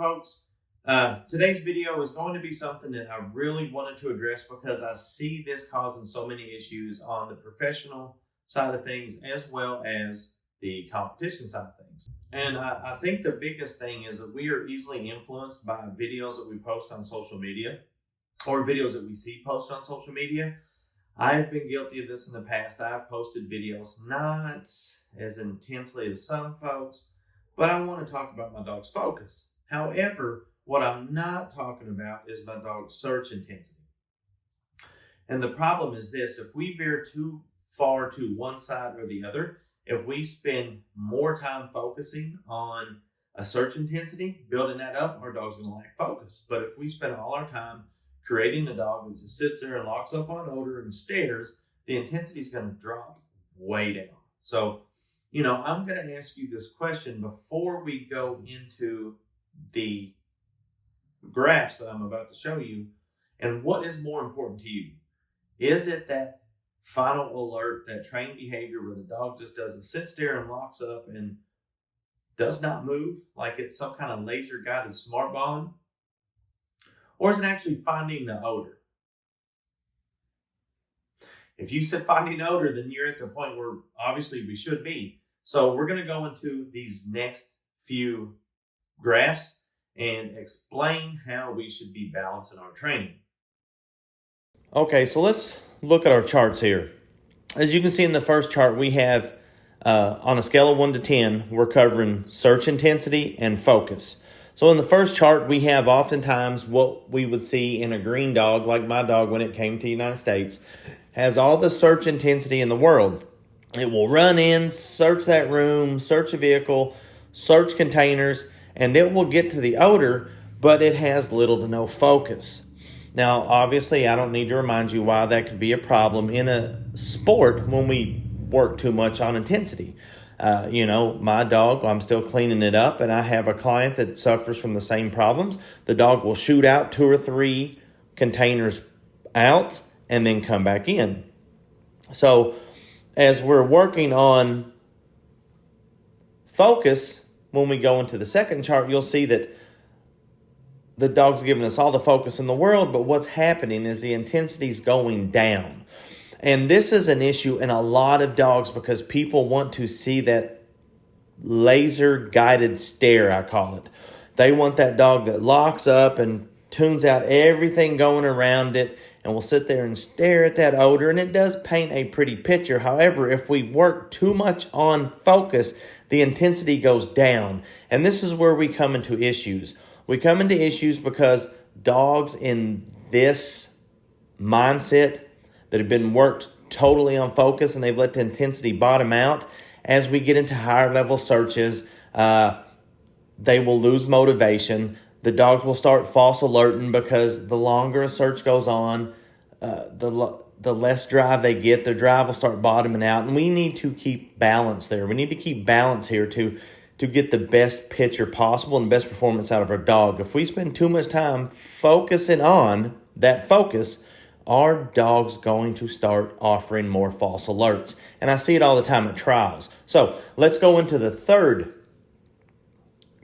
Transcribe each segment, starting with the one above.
folks. Today's video is going to be something that I really wanted to address because I see this causing so many issues on the professional side of things as well as the competition side of things. And I think the biggest thing is that we are easily influenced by videos that we post on social media or videos that we see posted on social media. I have been guilty of this in the past. I've posted videos not as intensely as some folks, but I want to talk about my dog's focus. However, what I'm not talking about is my dog's search intensity. And the problem is this: if we veer too far to one side or the other, if we spend more time focusing on a search intensity, building that up, our dog's going to lack focus. But if we spend all our time creating a dog that just sits there and locks up on odor and stares, the intensity is going to drop way down. So, I'm going to ask you this question before we go into the graphs that I'm about to show you. And what is more important to you? Is it that final alert, that trained behavior where the dog just doesn't sit there and locks up and does not move like it's some kind of laser guided smart bomb? Or is it actually finding the odor? If you said finding odor, then you're at the point where obviously we should be. So we're going to go into these next few graphs and explain how we should be balancing our training. Okay, so let's look at our charts here. As you can see in the first chart, we have on a scale of 1 to 10, we're covering search intensity and focus. So in the first chart, we have oftentimes what we would see in a green dog, like my dog when it came to the United States, has all the search intensity in the world. It will run in, search that room, search a vehicle, search containers, and it will get to the odor, but it has little to no focus. Now, obviously, I don't need to remind you why that could be a problem in a sport when we work too much on intensity. My dog, I'm still cleaning it up, and I have a client that suffers from the same problems. The dog will shoot out 2 or 3 containers out and then come back in. So as we're working on focus, when we go into the second chart, you'll see that the dog's giving us all the focus in the world, but what's happening is the intensity is going down. And this is an issue in a lot of dogs because people want to see that laser-guided stare, I call it. They want that dog that locks up and tunes out everything going around it and will sit there and stare at that odor, and it does paint a pretty picture. However, if we work too much on focus, the intensity goes down. And this is where we come into issues. We come into issues because dogs in this mindset that have been worked totally on focus and they've let the intensity bottom out, as we get into higher level searches, they will lose motivation. The dogs will start false alerting because the longer a search goes on, the less drive they get. Their drive will start bottoming out, and we need to keep balance there. We need to keep balance here to get the best picture possible and the best performance out of our dog. If we spend too much time focusing on that focus, our dog's going to start offering more false alerts. And I see it all the time at trials. So let's go into the third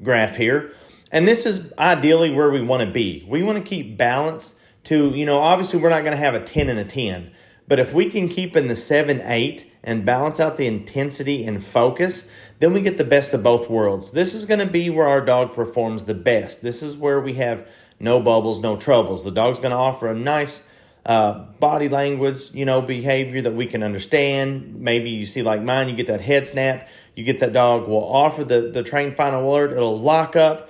graph here. And this is ideally where we want to be. We want to keep balance to, obviously we're not going to have a 10 and a 10. But if we can keep in the 7, 8 and balance out the intensity and focus, then we get the best of both worlds. This is going to be where our dog performs the best. This is where we have no bubbles, no troubles. The dog's going to offer a nice body language, behavior that we can understand. Maybe you see like mine, you get that head snap, you get that dog will offer the trained final alert, it'll lock up,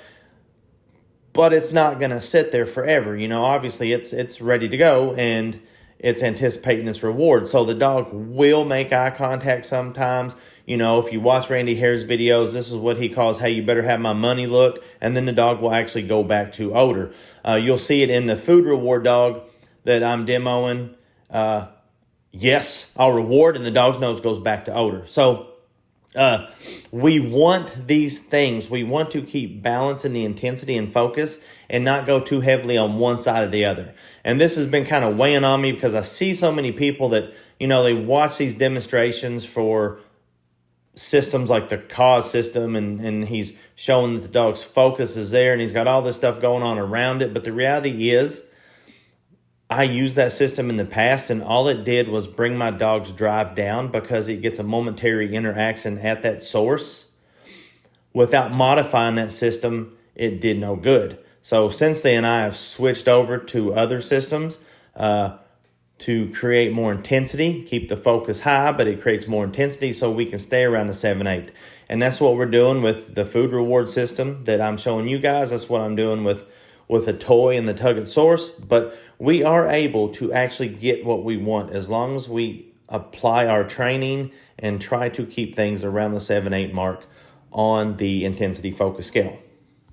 but it's not going to sit there forever. Obviously it's ready to go and it's anticipating its reward. So the dog will make eye contact sometimes. If you watch Randy Hare's videos, this is what he calls, hey, you better have my money look. And then the dog will actually go back to odor. You'll see it in the food reward dog that I'm demoing. Yes, I'll reward, and the dog's nose goes back to odor. So we want these things. We want to keep balancing the intensity and focus and not go too heavily on one side or the other. And this has been kind of weighing on me because I see so many people that, they watch these demonstrations for systems like the cause system, and he's showing that the dog's focus is there, and he's got all this stuff going on around it. But the reality is, I used that system in the past, and all it did was bring my dog's drive down because it gets a momentary interaction at that source. Without modifying that system, it did no good. So since then, I have switched over to other systems to create more intensity, keep the focus high, but it creates more intensity so we can stay around the 7-8. And that's what we're doing with the food reward system that I'm showing you guys. That's what I'm doing with a toy and the tug at source. But we are able to actually get what we want as long as we apply our training and try to keep things around the 7-8 mark on the intensity focus scale.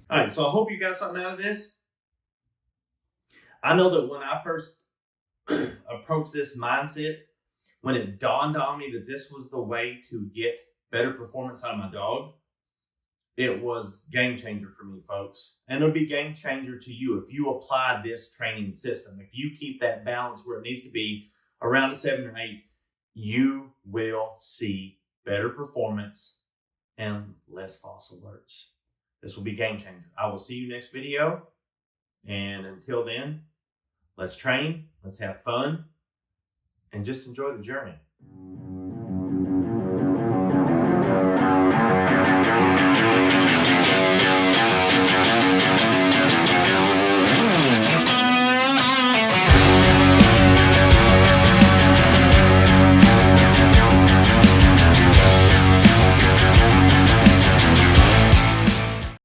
All right, so I hope you got something out of this. I know that when I first approached this mindset, when it dawned on me that this was the way to get better performance out of my dog, it was game changer for me, folks. And it'll be game changer to you if you apply this training system. If you keep that balance where it needs to be around a 7 or 8, you will see better performance and less false alerts. This will be game changer. I will see you next video. And until then, let's train, let's have fun, and just enjoy the journey.